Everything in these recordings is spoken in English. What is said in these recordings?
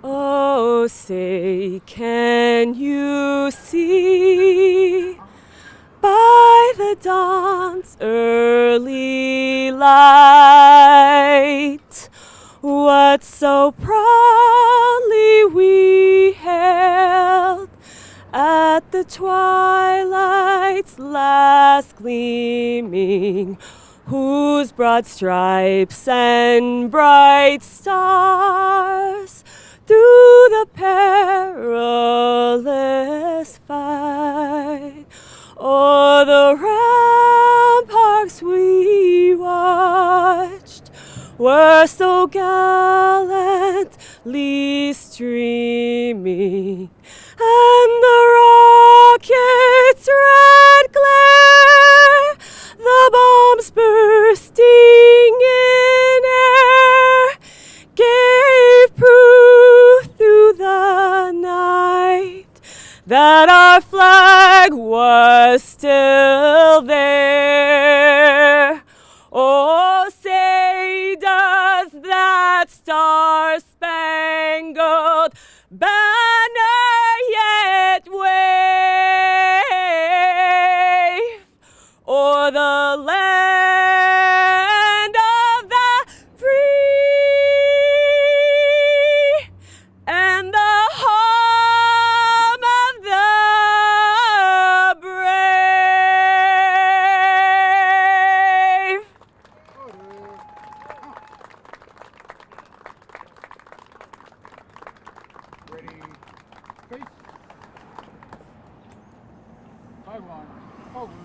Oh, say, can you see by the dawn's early light what so proudly we hailed at the twilight's last gleaming, whose broad stripes and bright stars through the perilous fight o'er the ramparts we watched were so gallantly streaming, and the rocket's red glare, the bombs bursting in air, gave proof through the night that our flag was still there. Oh, say does that star-spangled banner yet wave o'er the land of the free and the home of the brave? Ready, face. Taiwan, forward,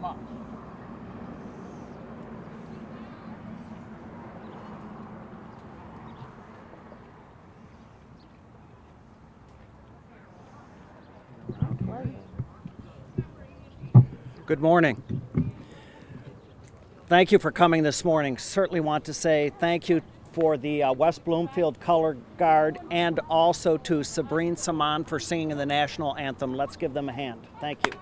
march. Good morning. Thank you for coming this morning. Certainly want to say thank you for the West Bloomfield Color Guard and also to Sabrine Saman for singing the national anthem. Let's give them a hand. Thank you.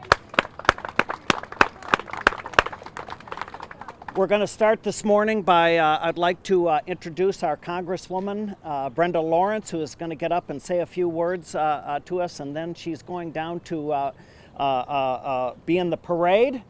We're going to start this morning by, I'd like to introduce our Congresswoman, Brenda Lawrence, who is going to get up and say a few words to us, and then she's going down to be in the parade.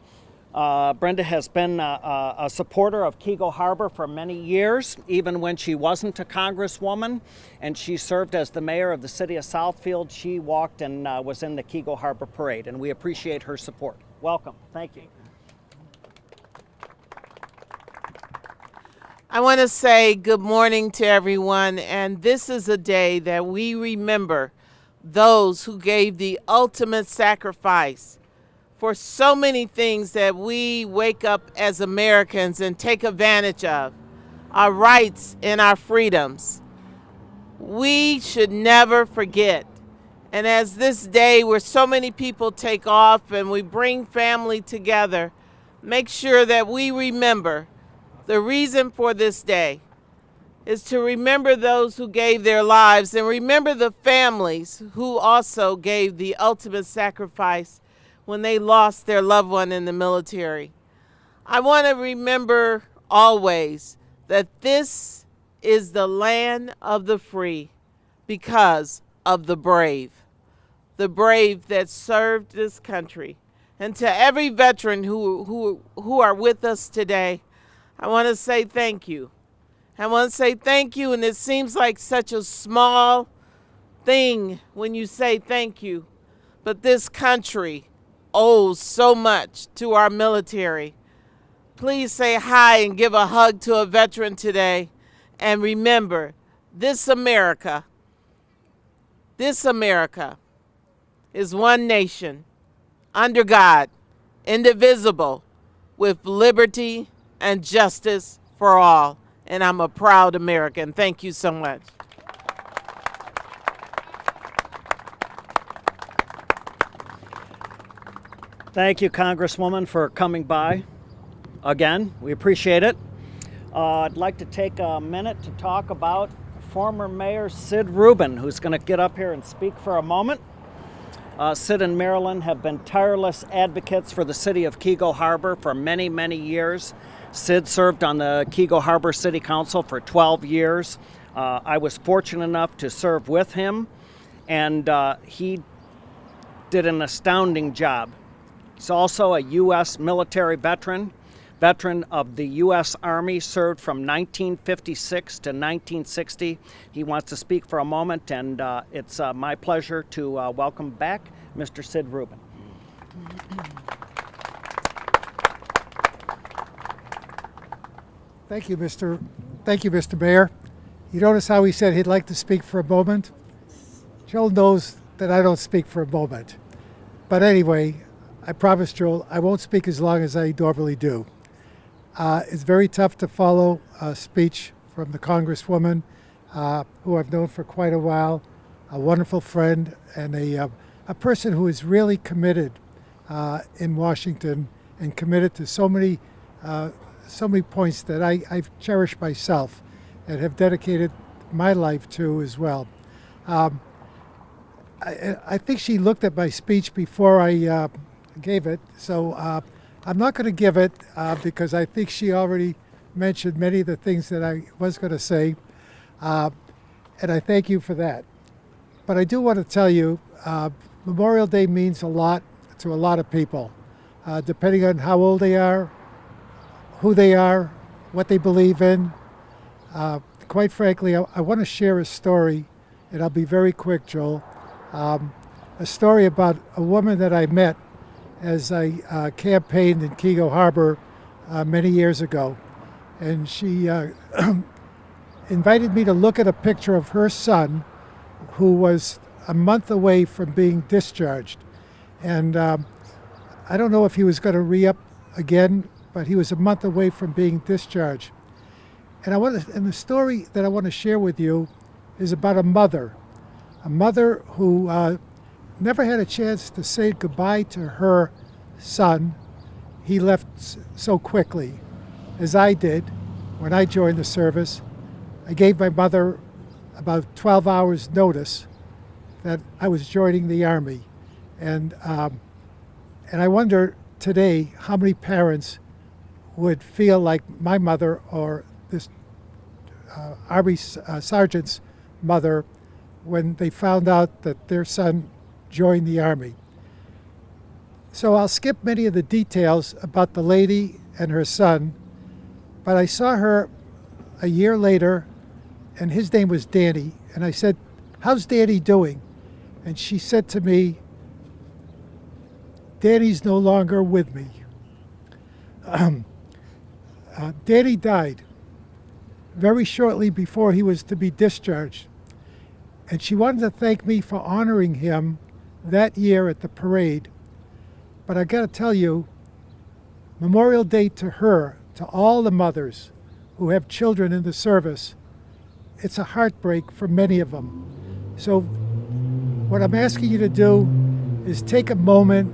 Brenda has been a supporter of Keego Harbor for many years, even when she wasn't a congresswoman, and she served as the mayor of the city of Southfield. She walked and was in the Keego Harbor parade, and we appreciate her support. Welcome. Thank you. I want to say good morning to everyone, and this is a day that we remember those who gave the ultimate sacrifice for so many things that we wake up as Americans and take advantage of, our rights and our freedoms. We should never forget. And as this day where so many people take off and we bring family together, make sure that we remember the reason for this day is to remember those who gave their lives and remember the families who also gave the ultimate sacrifice when they lost their loved one in the military. I want to remember always that this is the land of the free because of the brave that served this country. And to every veteran who are with us today, I want to say thank you. I want to say thank you, and it seems like such a small thing when you say thank you, but this country owes so much to our military. Please say hi and give a hug to a veteran today, and remember, this America is one nation, under God, indivisible, with liberty and justice for all. And I'm a proud American. Thank you so much. Thank you, Congresswoman, for coming by again. We appreciate it. I'd like to take a minute to talk about former Mayor Sid Rubin, who's going to get up here and speak for a moment. Sid and Marilyn have been tireless advocates for the city of Keego Harbor for many, many years. Sid served on the Keego Harbor City Council for 12 years. I was fortunate enough to serve with him, and he did an astounding job. He's also a U.S. military veteran of the U.S. Army, served from 1956 to 1960. He wants to speak for a moment, and it's my pleasure to welcome back Mr. Sid Rubin. Thank you, Mr. Mayor. You notice how he said he'd like to speak for a moment? Joel knows that I don't speak for a moment. But anyway, I promise, Joel, I won't speak as long as I normally do. It's very tough to follow a speech from the Congresswoman, who I've known for quite a while, a wonderful friend, and a person who is really committed in Washington and committed to so many points that I've cherished myself and have dedicated my life to as well. I think she looked at my speech before I gave it, so I'm not going to give it because I think she already mentioned many of the things that I was going to say, and I thank you for that. But I do want to tell you, Memorial Day means a lot to a lot of people, depending on how old they are, who they are, what they believe in. Quite frankly, I want to share a story, and I'll be very quick, Joel. A story about a woman that I met as I campaigned in Keego Harbor many years ago. And she invited me to look at a picture of her son, who was a month away from being discharged. And I don't know if he was going to re-up again, but he was a month away from being discharged. And the story that I want to share with you is about a mother who never had a chance to say goodbye to her son. He left so quickly, as I did when I joined the service. I gave my mother about 12 hours notice that I was joining the Army. And I wonder today how many parents would feel like my mother or this Army sergeant's mother when they found out that their son joined the Army. So I'll skip many of the details about the lady and her son, but I saw her a year later, and his name was Danny, and I said, "How's Danny doing?" And she said to me, "Danny's no longer with me." Danny died very shortly before he was to be discharged. And she wanted to thank me for honoring him that year at the parade. But I got to tell you, Memorial Day to her, to all the mothers who have children in the service, it's a heartbreak for many of them. So what I'm asking you to do is take a moment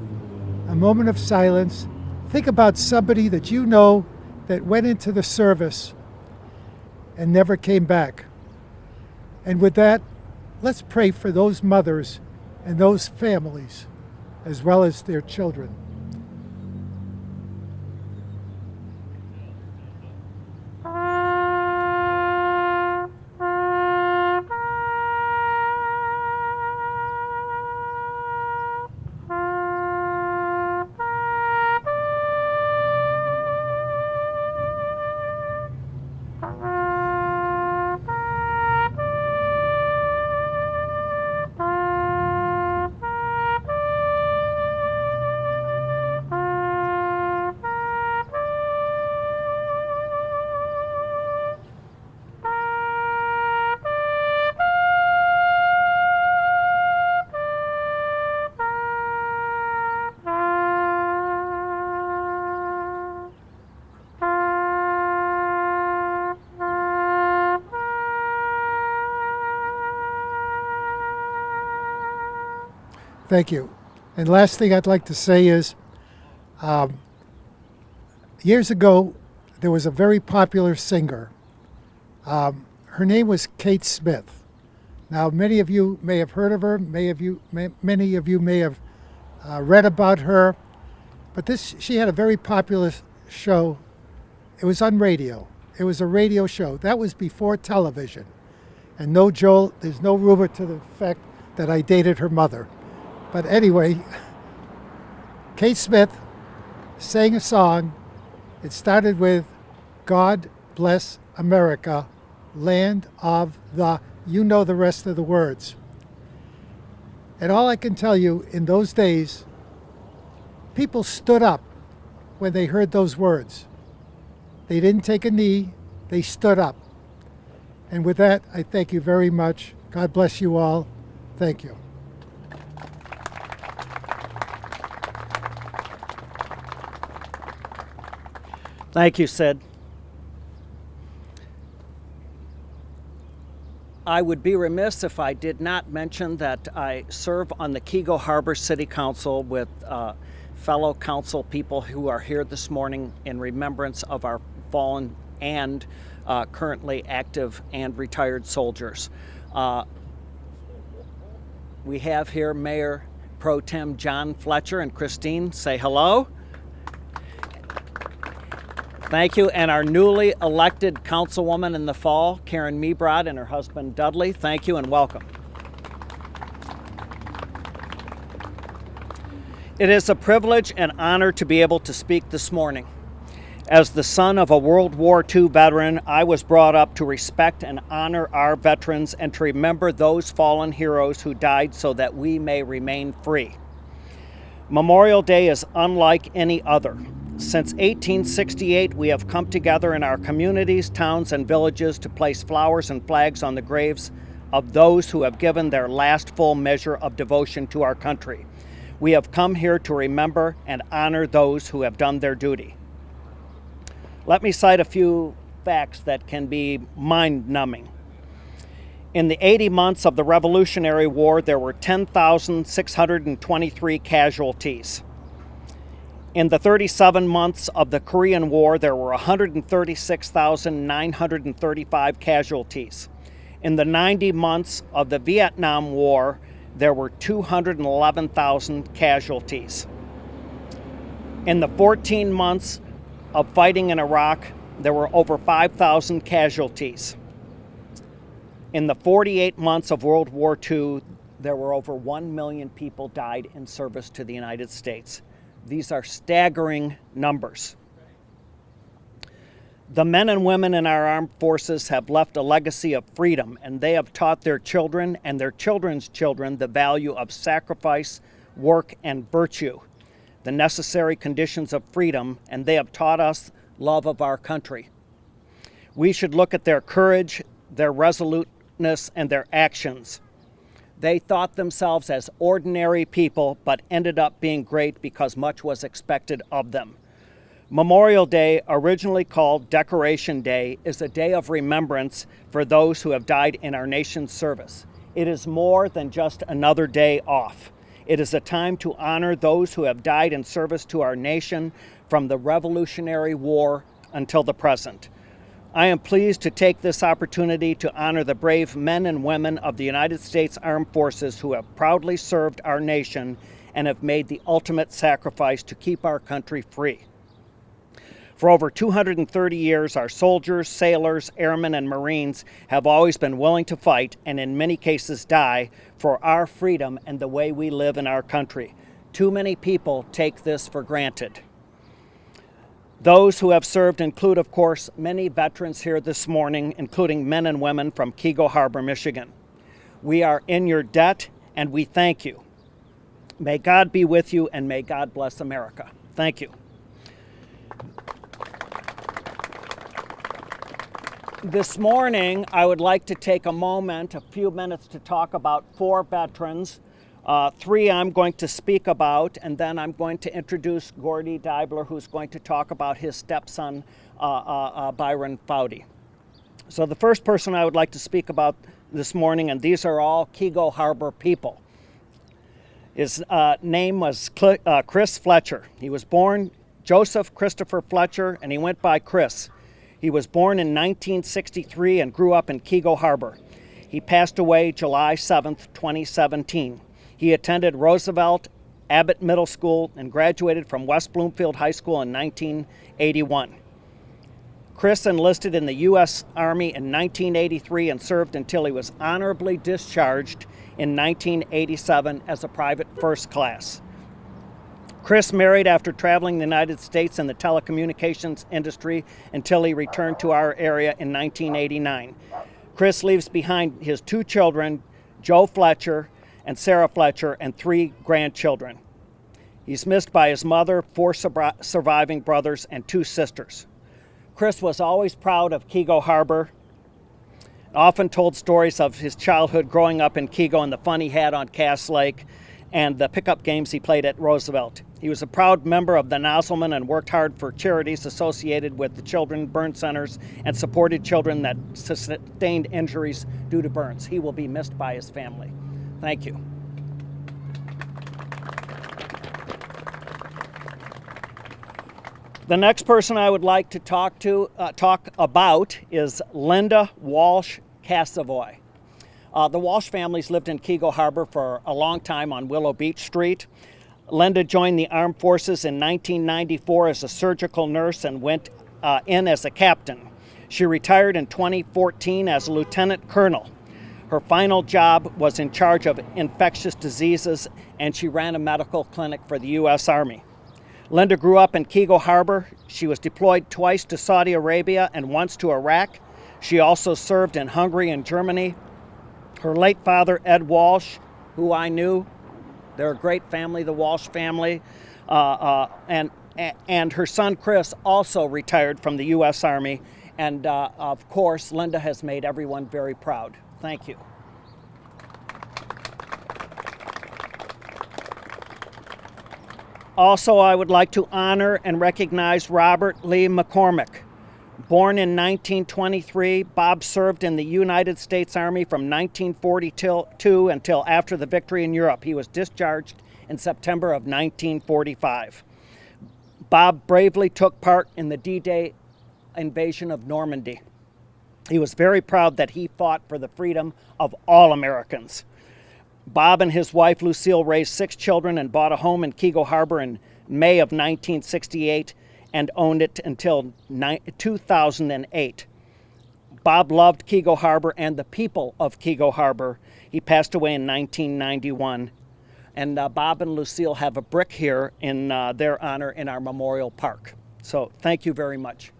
of silence. Think about somebody that you know that went into the service and never came back. And with that, let's pray for those mothers and those families, as well as their children. Thank you. And last thing I'd like to say is, years ago, there was a very popular singer. Her name was Kate Smith. Now, many of you may have heard of her. Many of you may have read about her. But she had a very popular show It was on radio. It was a radio show. That was before television. And no, Joel, there's no rumor to the effect that I dated her mother. But anyway, Kate Smith sang a song. It started with God Bless America, Land of the, you know the rest of the words. And all I can tell you, in those days, people stood up when they heard those words. They didn't take a knee, they stood up. And with that, I thank you very much. God bless you all. Thank you. Thank you, Sid. I would be remiss if I did not mention that I serve on the Keego Harbor City Council with fellow council people who are here this morning in remembrance of our fallen and currently active and retired soldiers. We have here Mayor Pro Tem John Fletcher and Christine. Say hello. Thank you. And our newly elected councilwoman in the fall, Karen Mebrod, and her husband Dudley. Thank you and welcome. It is a privilege and honor to be able to speak this morning. As the son of a World War II veteran, I was brought up to respect and honor our veterans and to remember those fallen heroes who died so that we may remain free. Memorial Day is unlike any other. Since 1868, we have come together in our communities, towns, and villages to place flowers and flags on the graves of those who have given their last full measure of devotion to our country. We have come here to remember and honor those who have done their duty. Let me cite a few facts that can be mind-numbing. In the 80 months of the Revolutionary War, there were 10,623 casualties. In the 37 months of the Korean War, there were 136,935 casualties. In the 90 months of the Vietnam War, there were 211,000 casualties. In the 14 months of fighting in Iraq, there were over 5,000 casualties. In the 48 months of World War II, there were over 1 million people died in service to the United States. These are staggering numbers. The men and women in our armed forces have left a legacy of freedom, and they have taught their children and their children's children the value of sacrifice, work, and virtue, the necessary conditions of freedom, and they have taught us love of our country. We should look at their courage, their resoluteness, and their actions. They thought themselves as ordinary people, but ended up being great because much was expected of them. Memorial Day, originally called Decoration Day, is a day of remembrance for those who have died in our nation's service. It is more than just another day off. It is a time to honor those who have died in service to our nation from the Revolutionary War until the present. I am pleased to take this opportunity to honor the brave men and women of the United States Armed Forces who have proudly served our nation and have made the ultimate sacrifice to keep our country free. For over 230 years, our soldiers, sailors, airmen, and Marines have always been willing to fight and in many cases die for our freedom and the way we live in our country. Too many people take this for granted. Those who have served include, of course, many veterans here this morning, including men and women from Keego Harbor, Michigan. We are in your debt, and we thank you. May God be with you, and may God bless America. Thank you. This morning, I would like to take a few minutes, to talk about 4 veterans. 3 I'm going to speak about, and then I'm going to introduce Gordy Deibler, who's going to talk about his stepson, Byron Foudy. So the first person I would like to speak about this morning, and these are all Keego Harbor people. His name was Chris Fletcher. He was born Joseph Christopher Fletcher, and he went by Chris. He was born in 1963 and grew up in Keego Harbor. He passed away July 7th, 2017. He attended Roosevelt Abbott Middle School and graduated from West Bloomfield High School in 1981. Chris enlisted in the U.S. Army in 1983 and served until he was honorably discharged in 1987 as a private first class. Chris married after traveling the United States in the telecommunications industry until he returned to our area in 1989. Chris leaves behind his 2 children, Joe Fletcher and Sarah Fletcher, and 3 grandchildren. He's missed by his mother, 4 surviving brothers, and 2 sisters. Chris was always proud of Keego Harbor, often told stories of his childhood growing up in Keego and the fun he had on Cass Lake and the pickup games he played at Roosevelt. He was a proud member of the Nozzlemen and worked hard for charities associated with the children burn centers and supported children that sustained injuries due to burns. He will be missed by his family. Thank you. The next person I would like to talk about is Linda Walsh Cassavoy. The Walsh families lived in Keego Harbor for a long time on Willow Beach Street. Linda joined the Armed Forces in 1994 as a surgical nurse and went in as a captain. She retired in 2014 as a lieutenant colonel. Her final job was in charge of infectious diseases, and she ran a medical clinic for the U.S. Army. Linda grew up in Keego Harbor. She was deployed twice to Saudi Arabia and once to Iraq. She also served in Hungary and Germany. Her late father, Ed Walsh, who I knew, they're a great family, the Walsh family, and her son Chris also retired from the U.S. Army, and of course, Linda has made everyone very proud. Thank you. Also, I would like to honor and recognize Robert Lee McCormick. Born in 1923, Bob served in the United States Army from 1942 until after the victory in Europe. He was discharged in September of 1945. Bob bravely took part in the D-Day invasion of Normandy. He was very proud that he fought for the freedom of all Americans. Bob and his wife Lucille raised 6 children and bought a home in Keego Harbor in May of 1968 and owned it until 2008. Bob loved Keego Harbor and the people of Keego Harbor. He passed away in 1991. And Bob and Lucille have a brick here in their honor in our memorial park. So thank you very much.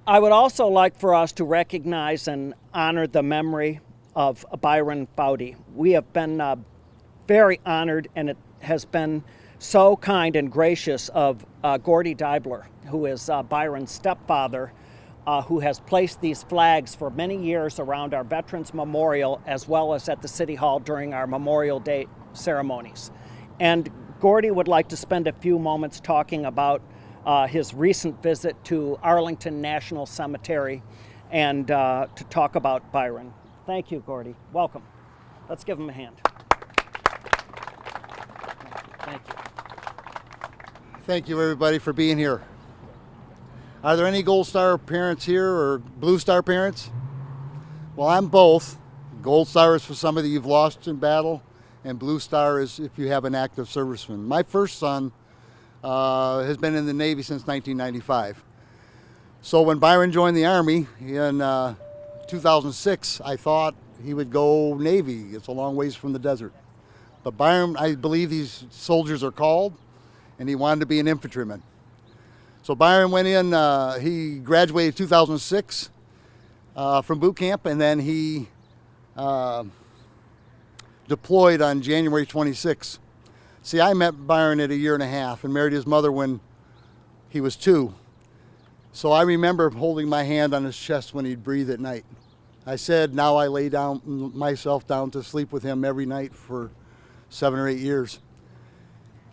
I would also like for us to recognize and honor the memory of Byron Foudy. We have been very honored, and it has been so kind and gracious of Gordy Deibler, who is Byron's stepfather, who has placed these flags for many years around our Veterans Memorial as well as at the City Hall during our Memorial Day ceremonies. And Gordy would like to spend a few moments talking about his recent visit to Arlington National Cemetery and to talk about Byron. Thank you, Gordy. Welcome. Let's give him a hand. Thank you. Thank you, everybody, for being here. Are there any Gold Star parents here or Blue Star parents? Well, I'm both. Gold Star is for somebody you've lost in battle, and Blue Star is if you have an active serviceman. My first son has been in the Navy since 1995. So when Byron joined the Army in 2006, I thought he would go Navy. It's a long ways from the desert. But Byron, I believe these soldiers are called, and he wanted to be an infantryman. So Byron went in, he graduated in 2006 from boot camp, and then he deployed on January 26. See, I met Byron at 1.5 years and married his mother when he was 2. So I remember holding my hand on his chest when he'd breathe at night. I said, now I lay myself down to sleep with him every night for 7 or 8 years.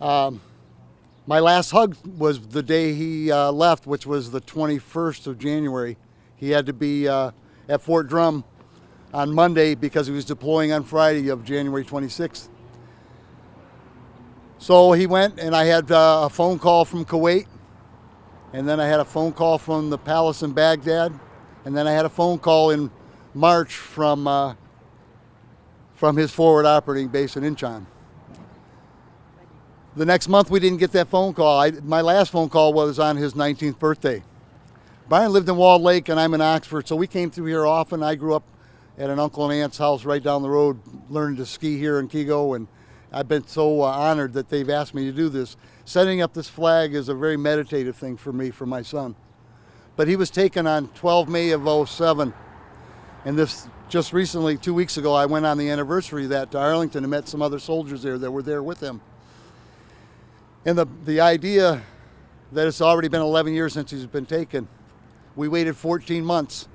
My last hug was the day he left, which was the 21st of January. He had to be at Fort Drum on Monday because he was deploying on Friday of January 26th. So he went, and I had a phone call from Kuwait, and then I had a phone call from the palace in Baghdad, and then I had a phone call in March from his forward operating base in Incheon. The next month we didn't get that phone call. My last phone call was on his 19th birthday. Byron lived in Walled Lake and I'm in Oxford, so we came through here often. I grew up at an uncle and aunt's house right down the road, learning to ski here in Keego, and I've been so honored that they've asked me to do this. Setting up this flag is a very meditative thing for me, for my son. But he was taken on 12 May of '07, and this just recently, 2 weeks ago, I went on the anniversary of that to Arlington and met some other soldiers there that were there with him. And the idea that it's already been 11 years since he's been taken, we waited 14 months.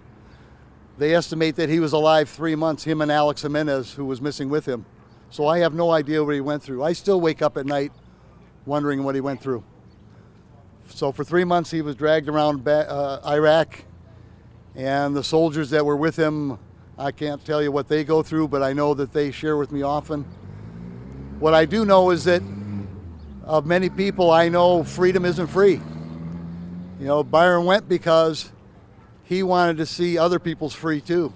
They estimate that he was alive 3 months, him and Alex Jimenez, who was missing with him. So I have no idea what he went through. I still wake up at night wondering what he went through. So for 3 months he was dragged around Iraq, and the soldiers that were with him, I can't tell you what they go through, but I know that they share with me often. What I do know is that of many people I know, freedom isn't free. You know, Byron went because he wanted to see other people's free too.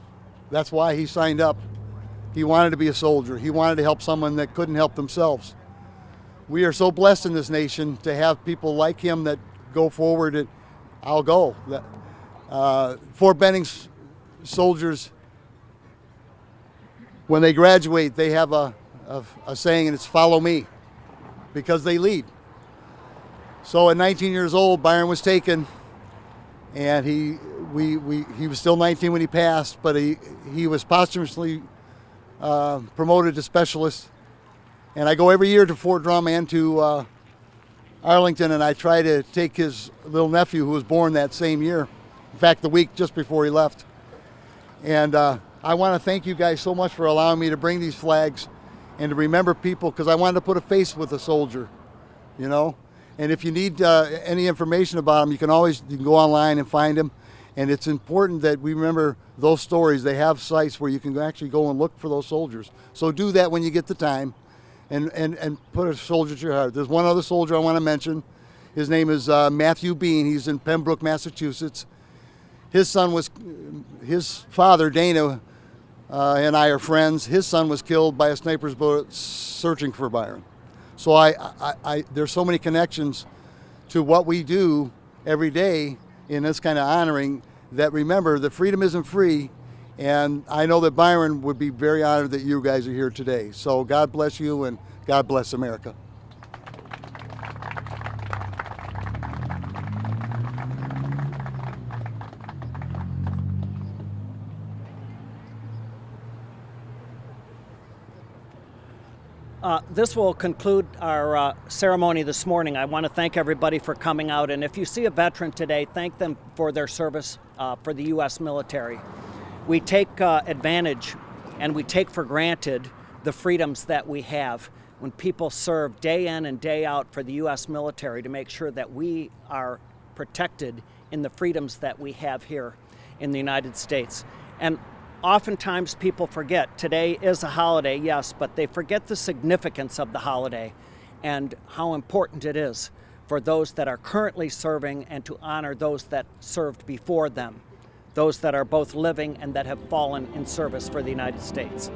That's why he signed up. He wanted to be a soldier. He wanted to help someone that couldn't help themselves. We are so blessed in this nation to have people like him that go forward and I'll go. Fort Benning's soldiers, when they graduate, they have a saying, and it's follow me, because they lead. So at 19 years old, Byron was taken, and he was still 19 when he passed, but he was posthumously promoted to specialist. And I go every year to Fort Drum and to Arlington, and I try to take his little nephew who was born that same year, in fact the week just before he left. And I want to thank you guys so much for allowing me to bring these flags and to remember people, because I wanted to put a face with a soldier, you know. And if you need any information about them, you can go online and find them. And it's important that we remember those stories. They have sites where you can actually go and look for those soldiers. So do that when you get the time, and put a soldier to your heart. There's one other soldier I want to mention. His name is Matthew Bean. He's in Pembroke, Massachusetts. His father, Dana, and I are friends. His son was killed by a sniper's bullet searching for Byron. So there's so many connections to what we do every day in this kind of honoring, that remember that freedom isn't free. And I know that Byron would be very honored that you guys are here today. So God bless you, and God bless America. This will conclude our ceremony this morning. I want to thank everybody for coming out, and if you see a veteran today, thank them for their service for the U.S. military. We take advantage and we take for granted the freedoms that we have when people serve day in and day out for the U.S. military to make sure that we are protected in the freedoms that we have here in the United States. And oftentimes people forget. Today is a holiday, yes, but they forget the significance of the holiday and how important it is for those that are currently serving and to honor those that served before them, those that are both living and that have fallen in service for the United States.